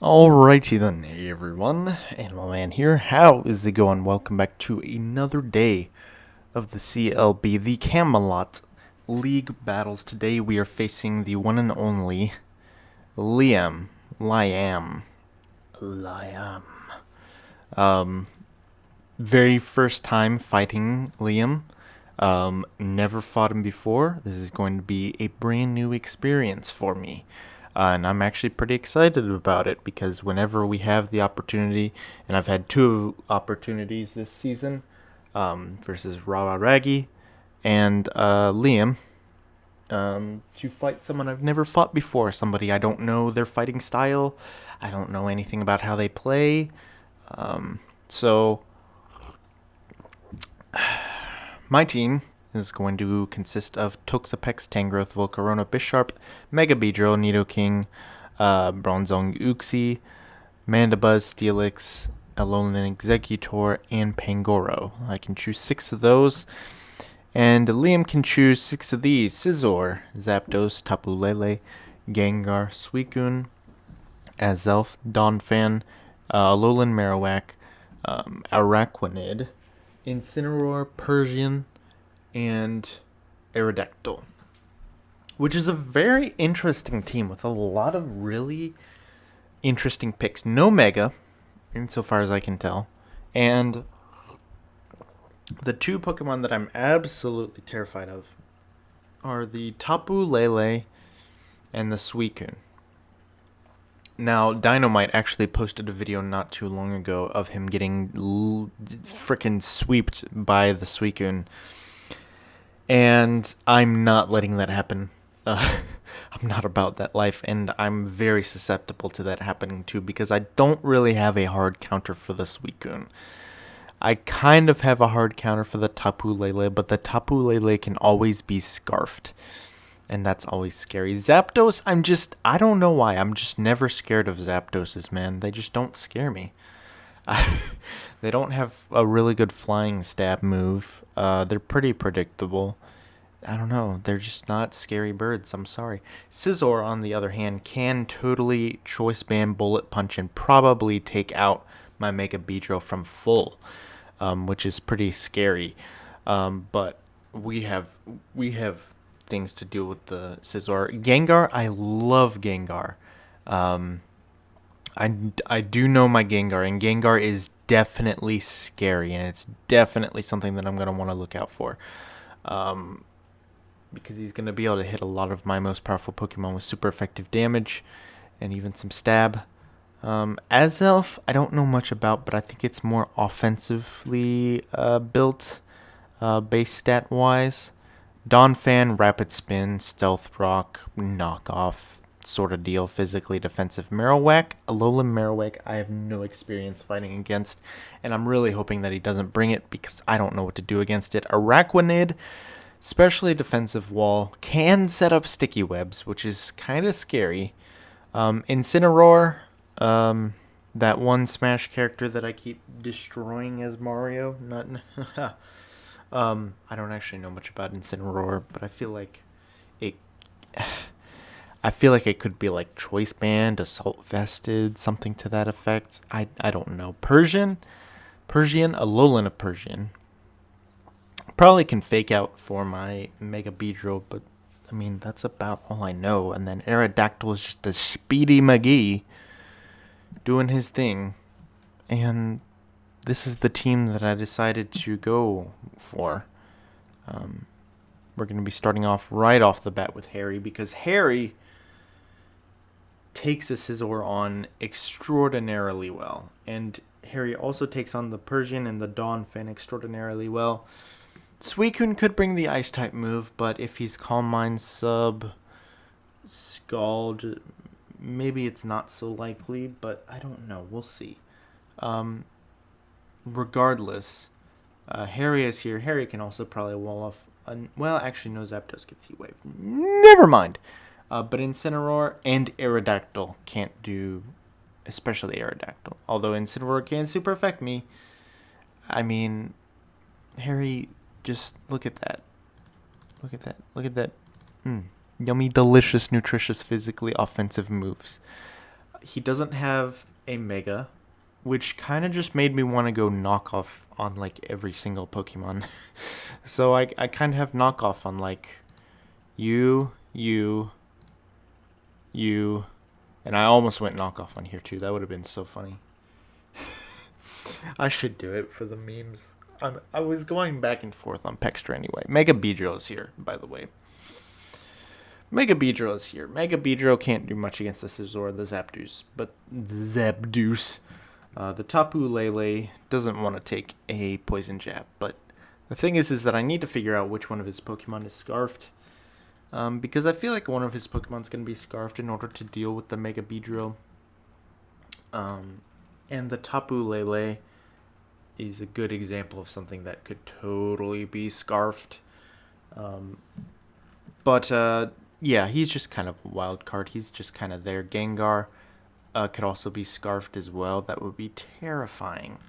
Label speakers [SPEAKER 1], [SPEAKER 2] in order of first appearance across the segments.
[SPEAKER 1] Alrighty then, hey everyone, Animal Man here. How is it going? Welcome back to another day of the CLB, the Camelot League battles. Today we are facing the one and only LiAm. LiAm. LiAm. Very first time fighting LiAm. Never fought him before. This is going to be a brand new experience for me. And I'm actually pretty excited about it because whenever we have the opportunity, and I've had two opportunities this season versus Rawa Raggy and LiAm, to fight someone I've never fought before, somebody I don't know their fighting style, I don't know anything about how they play. So my team is going to consist of Toxapex, Tangrowth, Volcarona, Bisharp, Mega Beedrill, Nidoking, Bronzong Uxie, Mandibuzz, Steelix, Alolan Executor, and Pangoro. I can choose 6 of those. And LiAm can choose 6 of these: Scizor, Zapdos, Tapu Lele, Gengar, Suicune, Azelf, Donphan, Alolan Marowak, Araquanid, Incineroar, Persian, and Aerodactyl, which is a very interesting team with a lot of really interesting picks. No Mega, insofar as I can tell, and the two Pokemon that I'm absolutely terrified of are the Tapu Lele and the Suicune. Now, Dynamite actually posted a video not too long ago of him getting frickin' sweeped by the Suicune, and I'm not letting that happen. I'm not about that life, and I'm very susceptible to that happening too because I don't really have a hard counter for the Suicune. I kind of have a hard counter for the Tapu Lele, but the Tapu Lele can always be scarfed, and that's always scary. Zapdos, I don't know why, I'm just never scared of Zapdoses, man. They just don't scare me. They don't have a really good flying stab move. They're pretty predictable. I don't know. They're just not scary birds. I'm sorry. Scizor, on the other hand, can totally choice band, bullet punch, and probably take out my Mega Beedrill from full, which is pretty scary. But we have things to deal with the Scizor. Gengar, I love Gengar. I do know my Gengar, and Gengar is definitely scary, and it's definitely something that I'm going to want to look out for. Because he's going to be able to hit a lot of my most powerful Pokemon with super effective damage and even some stab. Azelf, I don't know much about, but I think it's more offensively built, base stat-wise. Donphan, Rapid Spin, Stealth Rock, Knockoff sort of deal, physically defensive. Marowak, Alolan Marowak, I have no experience fighting against, and I'm really hoping that he doesn't bring it because I don't know what to do against it. Araquanid, specially defensive wall, can set up sticky webs, which is kind of scary. Incineroar, that one Smash character that I keep destroying as Mario. Not, I don't actually know much about Incineroar, but I feel like it. I feel like it could be like Choice Band, Assault Vested, something to that effect. I don't know. Persian, Alolan of Persian. Probably can fake out for my Mega Beedrill, but I mean, that's about all I know. And then Aerodactyl is just a speedy McGee doing his thing. And this is the team that I decided to go for. We're going to be starting off right off the bat with Harry, because Harry takes a Scizor on extraordinarily well. And Harry also takes on the Persian and the Donphan extraordinarily well. Suicune could bring the Ice-type move, but if he's Calm Mind sub Scald, maybe it's not so likely, but I don't know. We'll see. Regardless, Harry is here. Harry can also probably wall off. Well, actually, no, Zapdos gets Heat Wave. Never mind. But Incineroar and Aerodactyl can't do, especially Aerodactyl. Although Incineroar can super affect me. I mean, Harry, just look at that. Look at that. Look at that. Yummy, delicious, nutritious, physically offensive moves. He doesn't have a Mega, which kind of just made me want to go knockoff on like every single Pokemon. So I kind of have knockoff on like you, and I almost went knockoff on here too. That would have been so funny. I should do it for the memes. I was going back and forth on Pextra anyway. Mega Beedrill is here, by the way. Mega Beedrill is here. Mega Beedrill can't do much against the Scizor, the Zapdos, but the Tapu Lele doesn't want to take a poison jab. But the thing is that I need to figure out which one of his Pokemon is Scarfed. Because I feel like one of his Pokemon's going to be Scarfed in order to deal with the Mega Beedrill. And the Tapu Lele is a good example of something that could totally be Scarfed. Yeah, he's just kind of a wild card. He's just kind of there. Gengar could also be Scarfed as well. That would be terrifying.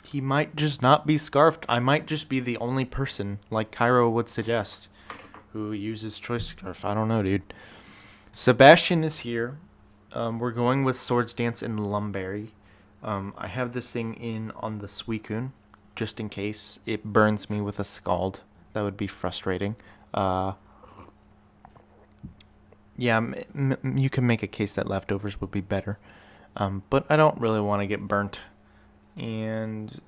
[SPEAKER 1] He might just not be Scarfed. I might just be the only person, like Cairo would suggest, who uses Choice Scarf. I don't know, dude. Sebastian is here. We're going with Swords Dance and Lumberry. I have this thing in on the Suicune, just in case it burns me with a Scald. That would be frustrating. Yeah, you can make a case that leftovers would be better. But I don't really want to get burnt. And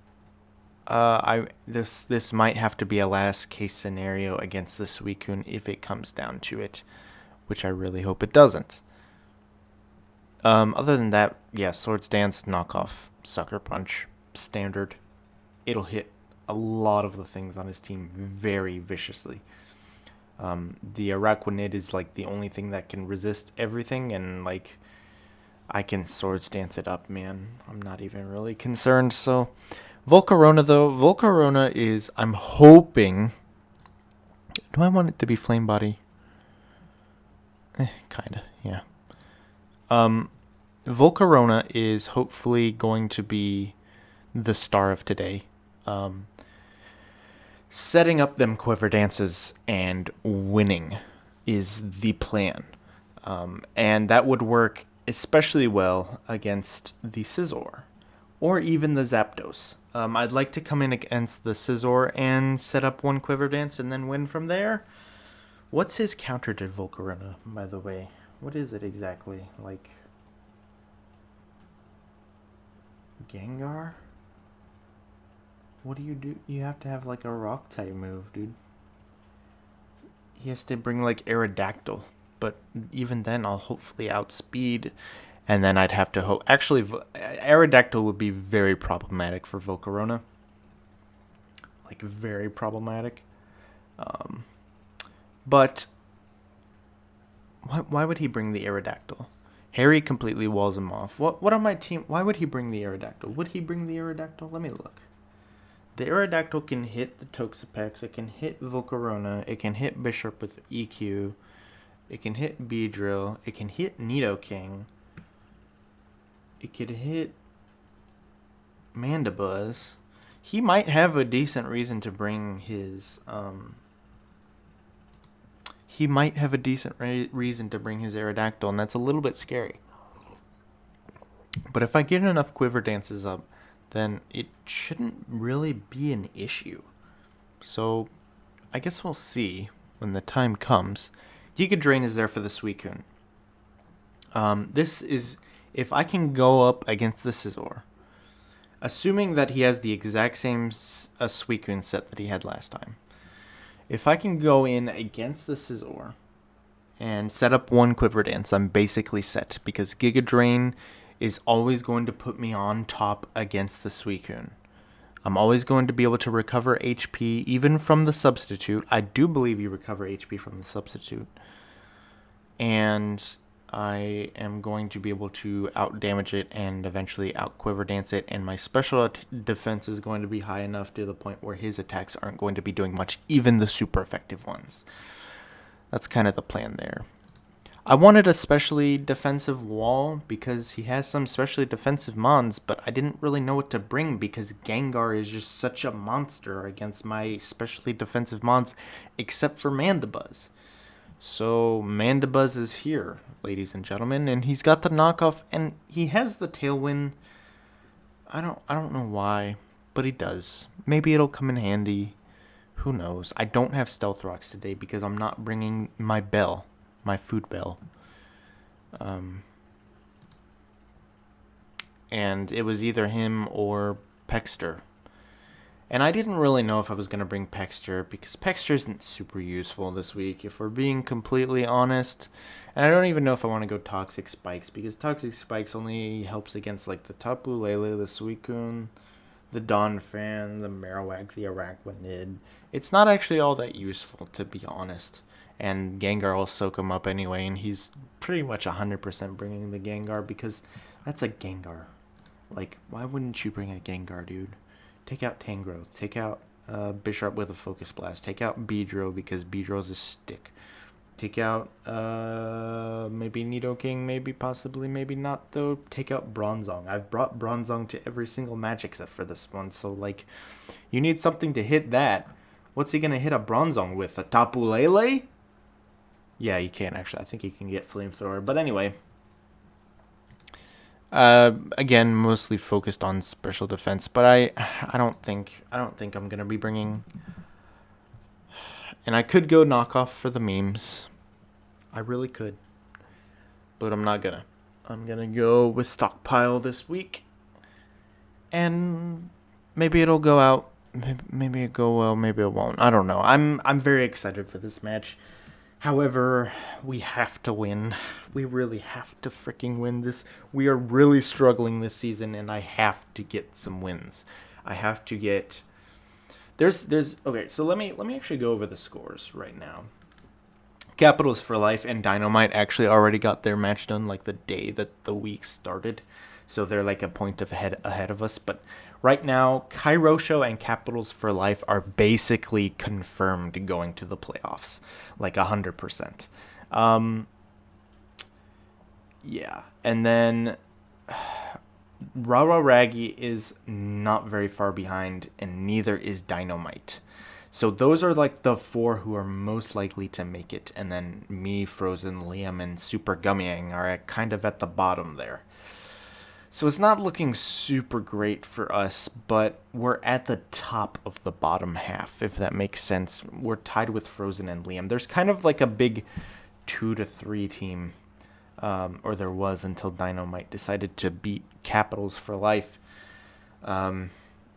[SPEAKER 1] this might have to be a last case scenario against the Suicune if it comes down to it, which I really hope it doesn't. Other than that, yeah, Swords Dance, knockoff, Sucker Punch, standard. It'll hit a lot of the things on his team very viciously. The Araquanid is like the only thing that can resist everything, and like I can Swords Dance it up, man. I'm not even really concerned. So Volcarona though, Volcarona is, I'm hoping, do I want it to be Flame Body? Kinda, yeah. Volcarona is hopefully going to be the star of today. Setting up them Quiver Dances and winning is the plan. And that would work especially well against the Scizor or even the Zapdos. I'd like to come in against the Scizor and set up one Quiver Dance and then win from there. What's his counter to Volcarona, by the way? What is it exactly? Like Gengar? What do you do? You have to have like a rock type move, dude. He has to bring like Aerodactyl, but even then I'll hopefully outspeed, and then I'd have to actually Aerodactyl would be very problematic for Volcarona. Like very problematic. But why would he bring the Aerodactyl? Harry completely walls him off. What on my team? Why would he bring the Aerodactyl? Would he bring the Aerodactyl? Let me look. The Aerodactyl can hit the Toxapex, it can hit Volcarona, it can hit Bishop with EQ, it can hit Beedrill, it can hit Nidoking, it could hit Mandibuzz. He might have a decent reason to bring his, Aerodactyl, and that's a little bit scary. But if I get enough Quiver Dances up, then it shouldn't really be an issue. So I guess we'll see when the time comes. Giga Drain is there for the Suicune. This is, if I can go up against the Scizor, assuming that he has the exact same Suicune set that he had last time. If I can go in against the Scizor and set up one Quiver Dance, I'm basically set, because Giga Drain is always going to put me on top against the Suicune. I'm always going to be able to recover HP, even from the substitute. I do believe you recover HP from the substitute. And I am going to be able to out-damage it and eventually out-Quiver Dance it, and my special defense is going to be high enough to the point where his attacks aren't going to be doing much, even the super effective ones. That's kind of the plan there. I wanted a specially defensive wall because he has some specially defensive mons, but I didn't really know what to bring because Gengar is just such a monster against my specially defensive mons, except for Mandibuzz. So Mandibuzz is here, ladies and gentlemen, and he's got the knockoff, and he has the tailwind. I don't know why, but he does. Maybe it'll come in handy. Who knows? I don't have Stealth Rocks today because I'm not bringing my bell, my food bell. And it was either him or Pexter. And I didn't really know if I was going to bring Pexter because Pexter isn't super useful this week, if we're being completely honest. And I don't even know if I want to go Toxic Spikes because Toxic Spikes only helps against like the Tapu Lele, the Suicune, the Donphan, the Marowak, the Araquanid. It's not actually all that useful, to be honest. And Gengar will soak him up anyway, and he's pretty much 100% bringing the Gengar because that's a Gengar. Like, why wouldn't you bring a Gengar, dude? Take out Tangrowth. Take out Bisharp with a Focus Blast. Take out Beedrill because Beedrill's a stick. Take out maybe Nidoking, maybe possibly, maybe not though. Take out Bronzong. I've brought Bronzong to every single match except for this one. So like, you need something to hit that. What's he gonna hit a Bronzong with? A Tapu Lele? Yeah, you can actually. I think he can get Flamethrower. But anyway. Again, mostly focused on special defense, but I don't think I'm gonna be bringing. And I could go knockoff for the memes. I really could, but I'm not gonna. I'm gonna go with stockpile this week, and maybe it'll go out. Maybe it go well. Maybe it won't. I don't know. I'm very excited for this match. However, we have to win. We really have to freaking win this. We are really struggling this season, and I have to get some wins. I have to get. There's okay. So let me actually go over the scores right now. Capitals for Life and Dynamite actually already got their match done like the day that the week started, so they're like a point of ahead of us. But right now, Kairosho and Capitals for Life are basically confirmed going to the playoffs, like 100%. Yeah, and then Rawa Raggy is not very far behind, and neither is Dynamite. So those are like the four who are most likely to make it, and then me, Frozen, LiAm, and Super Gummyang are kind of at the bottom there. So it's not looking super great for us, but we're at the top of the bottom half, if that makes sense. We're tied with Frozen and LiAm. There's kind of like a big 2 to 3 team, or there was until Dynamite decided to beat Capitals for Life,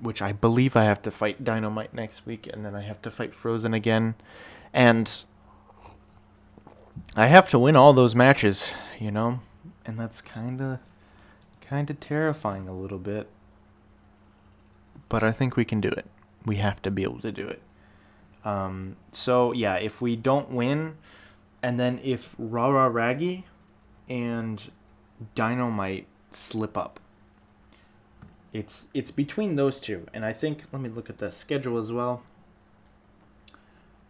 [SPEAKER 1] which I believe I have to fight Dynamite next week, and then I have to fight Frozen again. And I have to win all those matches, you know? And that's kind of terrifying a little bit. But I think we can do it. We have to be able to do it. So, yeah, if we don't win, and then if Rara Raggy and Dynamite slip up, it's between those two. And I think, let me look at the schedule as well.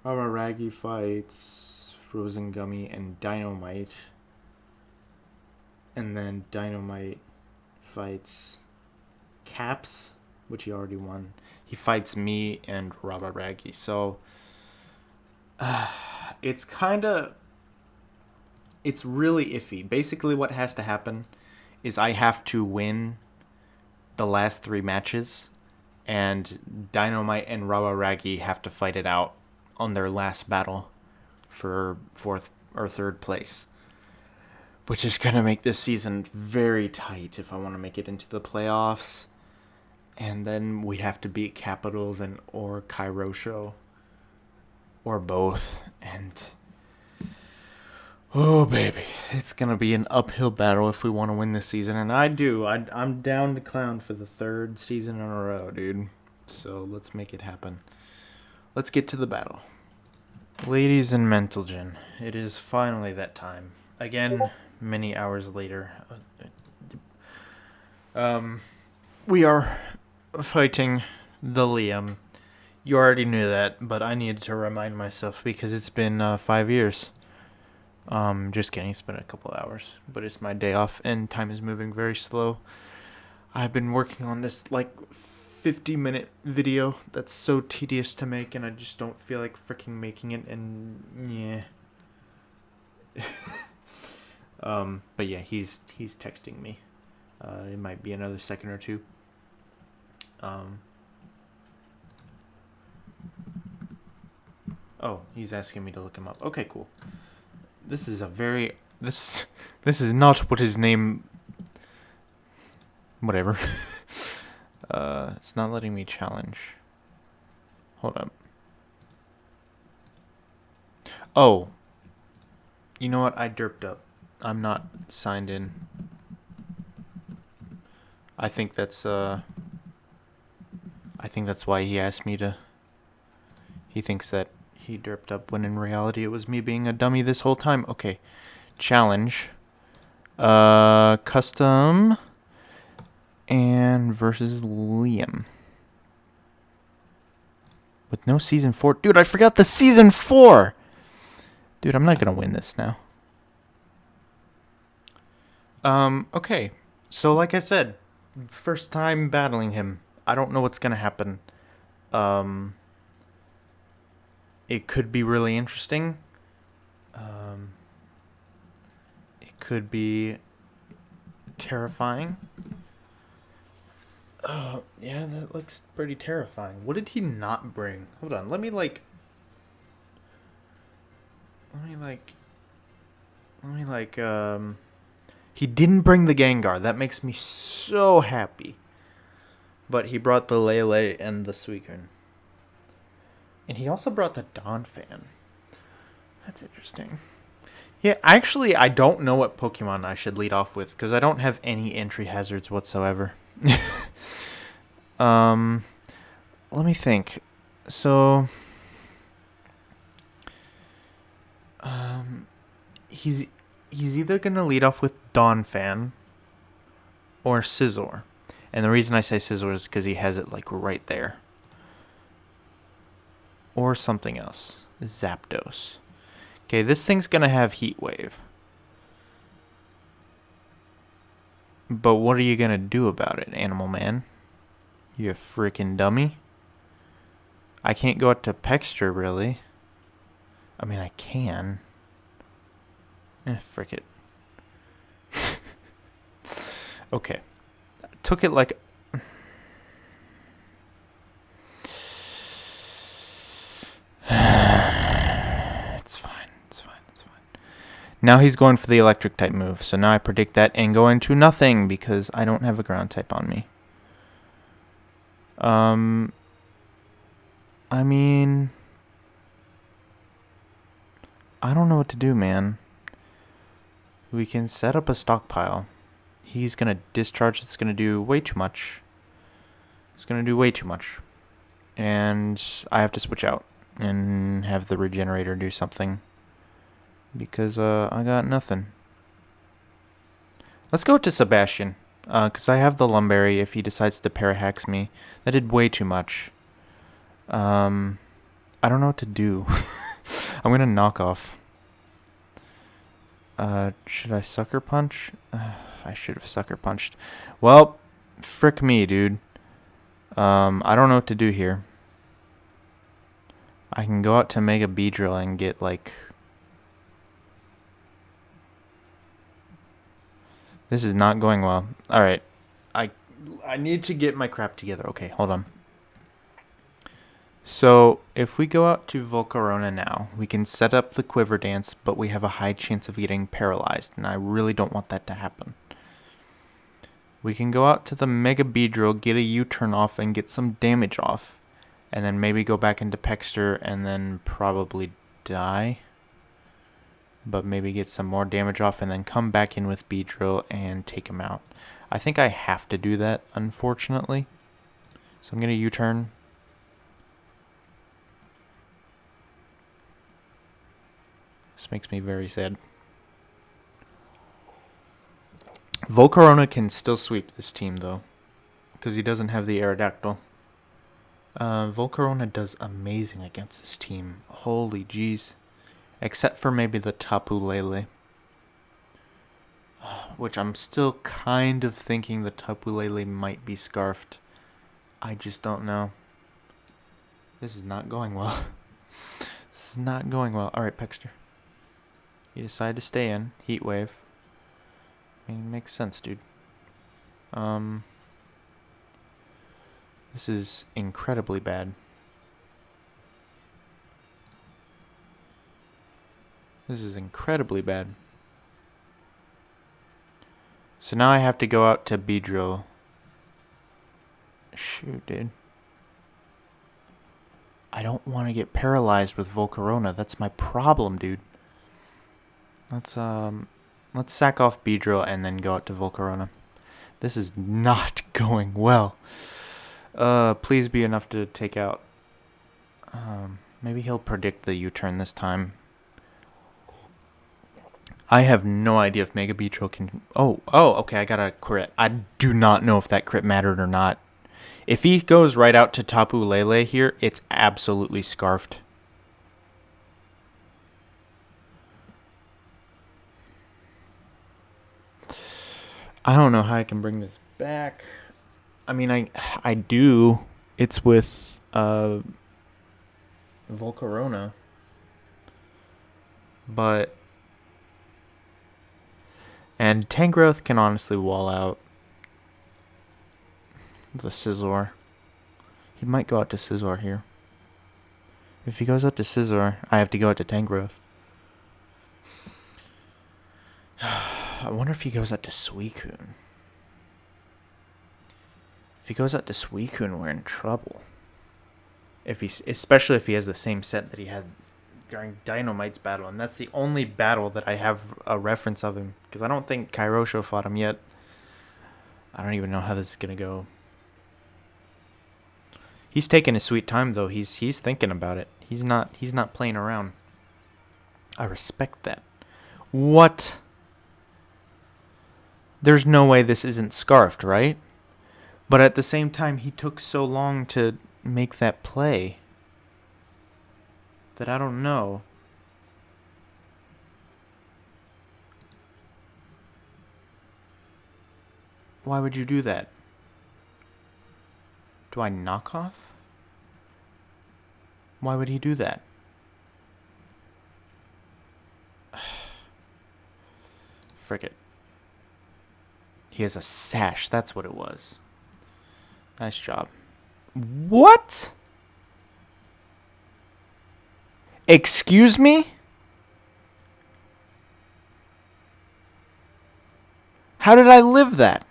[SPEAKER 1] Rara Raggy fights Frozen Gummy and Dynamite. And then Dynamite fights Caps, which he already won. He fights me and Rara Raggy. So it's really iffy. Basically what has to happen is I have to win the last 3 matches, and Dynamite and Rara Raggy have to fight it out on their last battle for 4th or 3rd place, which is going to make this season very tight if I want to make it into the playoffs. And then we have to beat Capitals and or Kairosho, or both. And oh baby, it's going to be an uphill battle if we want to win this season. And I'm down to clown for the 3rd season in a row, dude. So let's make it happen. Let's get to the battle. Ladies and Mentalgen, it is finally that time. Again, many hours later. We are fighting the LiAm. You already knew that, but I needed to remind myself because it's been 5 years. Just kidding, it's been a couple hours, but it's my day off and time is moving very slow. I've been working on this like 50-minute video that's so tedious to make, and I just don't feel like freaking making it, and yeah. But yeah, he's texting me. It might be another second or two. Oh, he's asking me to look him up. Okay, cool. This is this is not what his name. Whatever. It's not letting me challenge. Hold up. Oh. You know what? I derped up. I'm not signed in. I think that's why he asked me to. He thinks that he derped up when in reality it was me being a dummy this whole time. Okay. Challenge. Custom and versus LiAm. With no season 4. Dude, I forgot the season 4. Dude, I'm not going to win this now. Okay. So like I said, first time battling him. I don't know what's going to happen. It could be really interesting. It could be terrifying. Yeah, that looks pretty terrifying. What did he not bring? Hold on, let me he didn't bring the Gengar. That makes me so happy. But he brought the Lele and the Suicune. And he also brought the Donphan. That's interesting. Yeah, actually, I don't know what Pokemon I should lead off with, because I don't have any entry hazards whatsoever. Let me think. So, he's either gonna lead off with Donphan or Scizor, and the reason I say Scizor is because he has it like right there, or something else. Zapdos. Okay, this thing's gonna have Heat Wave. But what are you gonna do about it, Animal Man? You freaking dummy. I can't go out to Pexter, really. I mean, I can. Frick it. Okay. Took it like... It's fine. Now he's going for the electric type move. So now I predict that and go into nothing because I don't have a ground type on me. I mean... I don't know what to do, man. We can set up a stockpile. He's going to discharge. It's going to do way too much. And I have to switch out and have the regenerator do something. Because I got nothing. Let's go to Sebastian. Because I have the Lumberry if he decides to Parahax me. That did way too much. I don't know what to do. I'm going to knock off. Should I Sucker Punch? I should have Sucker Punched. Well, frick me, dude. I don't know what to do here. I can go out to Mega Beedrill and get, like... This is not going well. Alright. I need to get my crap together. Okay, hold on. So, if we go out to Volcarona now, we can set up the Quiver Dance, but we have a high chance of getting paralyzed, and I really don't want that to happen. We can go out to the Mega Beedrill, get a U-turn off, and get some damage off. And then maybe go back into Pexter, and then probably die. But maybe get some more damage off, and then come back in with Beedrill and take him out. I think I have to do that, unfortunately. So I'm going to U-turn. This makes me very sad. Volcarona can still sweep this team, though. Because he doesn't have the Aerodactyl. Volcarona does amazing against this team. Holy jeez. Except for maybe the Tapu Lele. Which I'm still kind of thinking the Tapu Lele might be scarfed. I just don't know. This is not going well. Alright, Pexter. He decided to stay in. Heat Wave. I mean, it makes sense, dude. This is incredibly bad. This is incredibly bad. So now I have to go out to Beedrill. Shoot, dude. I don't want to get paralyzed with Volcarona. That's my problem, dude. Let's sack off Beedrill and then go out to Volcarona. This is not going well. Please be enough to take out. Maybe he'll predict the U-turn this time. I have no idea if Mega Beedrill can... Oh, okay, I got a crit. I do not know if that crit mattered or not. If he goes right out to Tapu Lele here, it's absolutely scarfed. I don't know how I can bring this back. I mean, I do. It's with Volcarona. But... And Tangrowth can honestly wall out the Scizor. He might go out to Scizor here. If he goes out to Scizor, I have to go out to Tangrowth. I wonder if he goes out to Suicune. If he goes out to Suicune, we're in trouble. Especially if he has the same set that he had during Dynamite's battle, and that's the only battle that I have a reference of him, because I don't think Kairosho fought him yet. I don't even know how this is gonna go. He's taking his sweet time though. He's thinking about it. He's not playing around. I respect that. What? There's no way this isn't scarfed, right? But at the same time, he took so long to make that play that I don't know. Why would you do that? Do I knock off? Why would he do that? Frick it. He has a sash. That's what it was. Nice job. What? Excuse me? How did I live that?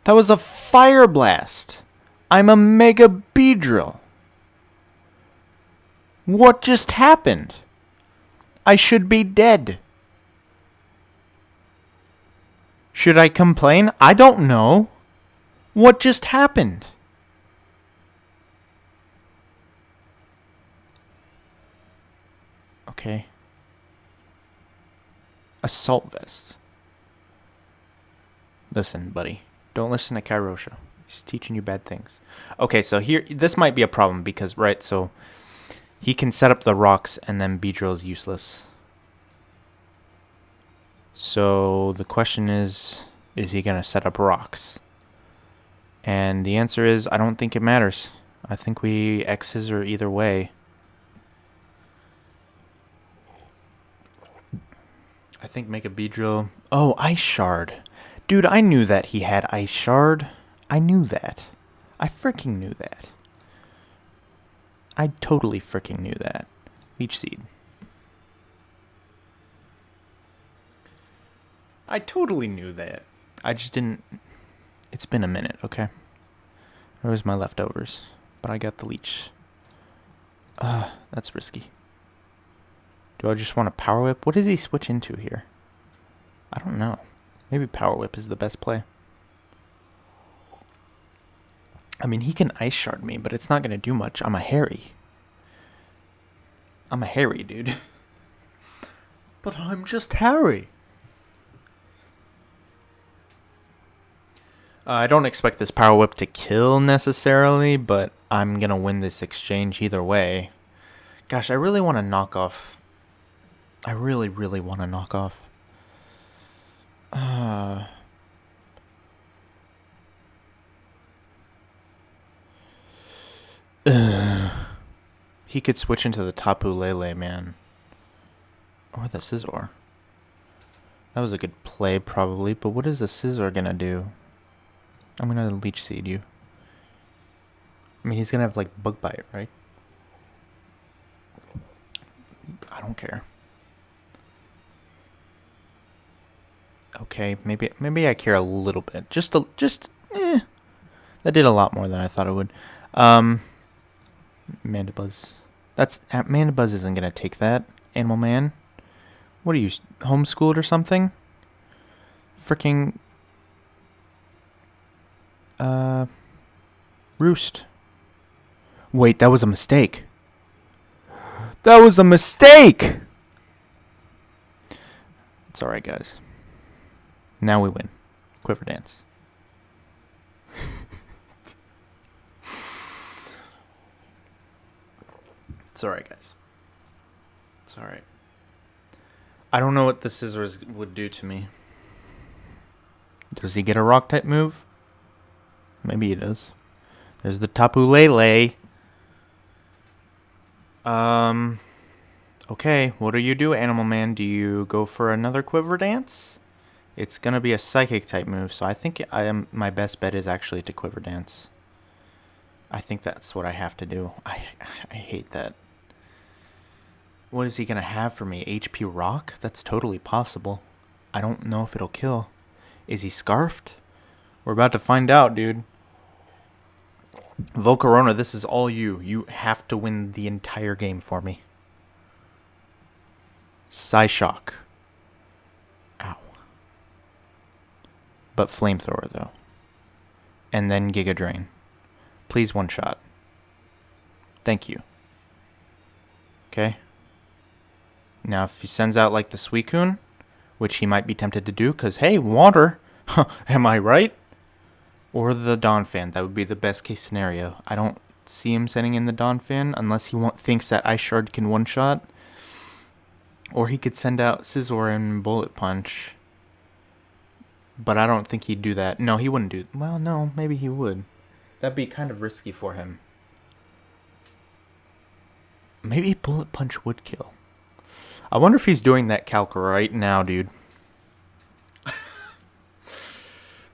[SPEAKER 1] That was a fire blast. I'm a Mega Beedrill. What just happened? I should be dead. Should I complain? I don't know. What just happened? Okay. Assault Vest. Listen, buddy. Don't listen to Kairosho. He's teaching you bad things. Okay, so here, this might be a problem because, right, so he can set up the rocks and then Beedrill is useless. So the question is he going to set up rocks? And the answer is, I don't think it matters. I think we X scissor either way. I think make a Beedrill. Oh, Ice Shard. Dude, I knew that he had Ice Shard. I knew that. I freaking knew that. I totally freaking knew that. Leech Seed. I totally knew that. I just didn't... It's been a minute, okay? There was my leftovers. But I got the Leech. That's risky. Do I just want a Power Whip? What does he switch into here? I don't know. Maybe Power Whip is the best play. I mean, he can Ice Shard me, but it's not going to do much. I'm a Harry. I'm a Harry, dude. But I'm just Harry. I don't expect this Power Whip to kill necessarily, but I'm going to win this exchange either way. Gosh, I really want to knock off. I really, really want to knock off. He could switch into the Tapu Lele, man. Or the Scizor. That was a good play, probably. But what is the Scizor gonna do? I'm gonna Leech Seed you. I mean, he's gonna have, like, Bug Bite, right? I don't care. Okay, maybe I care a little bit. That did a lot more than I thought it would. Mandibuzz. Mandibuzz isn't gonna take that. Animal Man. What are you, homeschooled or something? Freaking Roost. Wait, that was a mistake. That was a mistake! It's alright, guys. Now we win. Quiver Dance. It's alright, guys. It's alright. I don't know what the Scizors would do to me. Does he get a rock type move? Maybe he does. There's the Tapu Lele. Okay, what do you do, Animal Man? Do you go for another Quiver Dance? It's gonna be a Psychic type move, so I think my best bet is actually to Quiver Dance. I think that's what I have to do. I hate that. What is he gonna have for me? HP Rock? That's totally possible. I don't know if it'll kill. Is he Scarfed? We're about to find out, dude. Volcarona, this is all you. You have to win the entire game for me. Psyshock. Ow. But Flamethrower, though. And then Giga Drain. Please one shot. Thank you. Okay. Now, if he sends out, like, the Suicune, which he might be tempted to do, because, hey, water. Am I right? Or the Donphan. That would be the best case scenario. I don't see him sending in the Donphan unless he thinks that Ice Shard can one-shot. Or he could send out Scizor and Bullet Punch. But I don't think he'd do that. No, he wouldn't do it. Well, no, maybe he would. That'd be kind of risky for him. Maybe Bullet Punch would kill. I wonder if he's doing that calc right now, dude.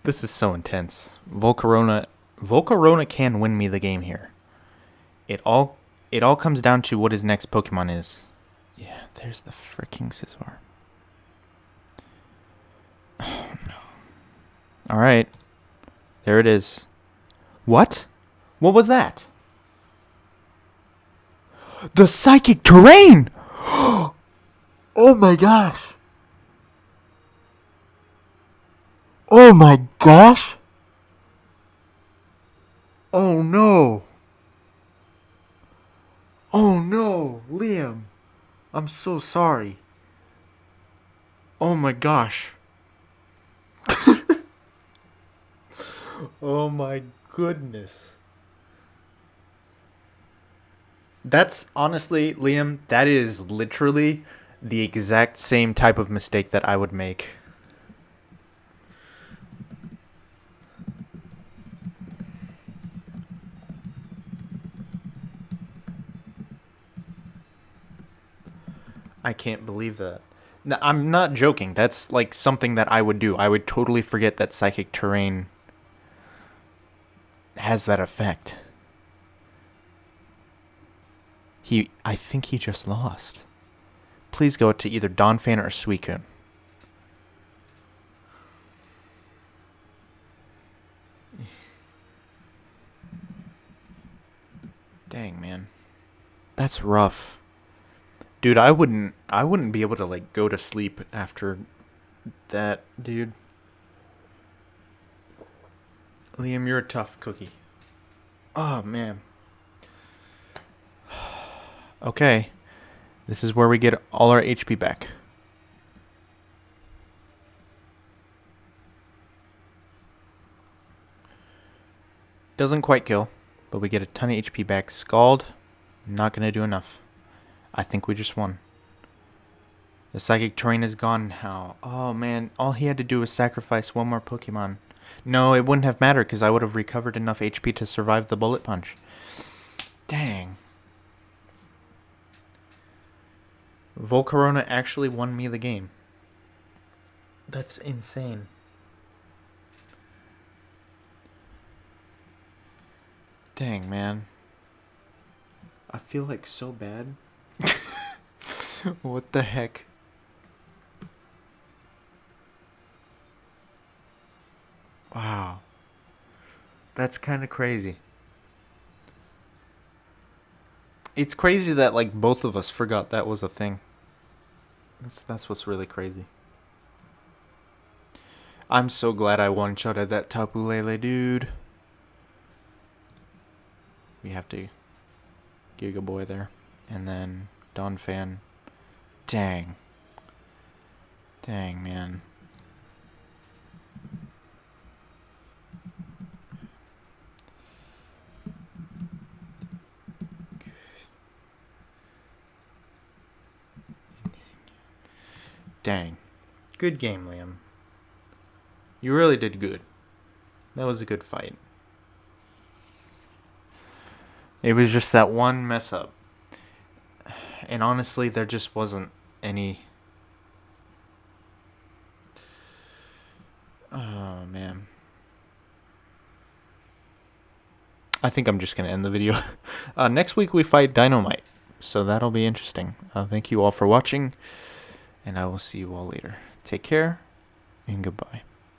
[SPEAKER 1] This is so intense. Volcarona can win me the game here. It all comes down to what his next Pokemon is. Yeah, there's the freaking Scizor. Oh no. Alright. There it is. What? What was that? The Psychic Terrain! Oh my gosh. Oh my gosh. Oh no. Oh no, LiAm. I'm so sorry. Oh my gosh. Oh my goodness. That's honestly, LiAm, that is literally the exact same type of mistake that I would make. I can't believe that. No, I'm not joking. That's like something that I would do. I would totally forget that Psychic Terrain has that effect. I think he just lost. Please go to either Donphan or Suicune. Dang, man. That's rough. Dude, I wouldn't be able to, like, go to sleep after that, dude. LiAm, you're a tough cookie. Oh, man. Okay. This is where we get all our HP back. Doesn't quite kill, but we get a ton of HP back. Scald, not going to do enough. I think we just won. The Psychic Terrain is gone now. Oh, man. All he had to do was sacrifice one more Pokemon. No, it wouldn't have mattered because I would have recovered enough HP to survive the Bullet Punch. Dang. Volcarona actually won me the game. That's insane. Dang, man. I feel like so bad. What the heck? Wow. That's kind of crazy. It's crazy that like both of us forgot that was a thing. That's what's really crazy. I'm so glad I one-shotted that Tapu Lele, dude. We have to Giga Boy there. And then Don Fan. Dang. Dang, man. Dang. Good game, LiAm. You really did good. That was a good fight. It was just that one mess up. And honestly, there just wasn't any... Oh, man. I think I'm just going to end the video. Next week we fight Dynamite. So that'll be interesting. Thank you all for watching. And I will see you all later. Take care and goodbye.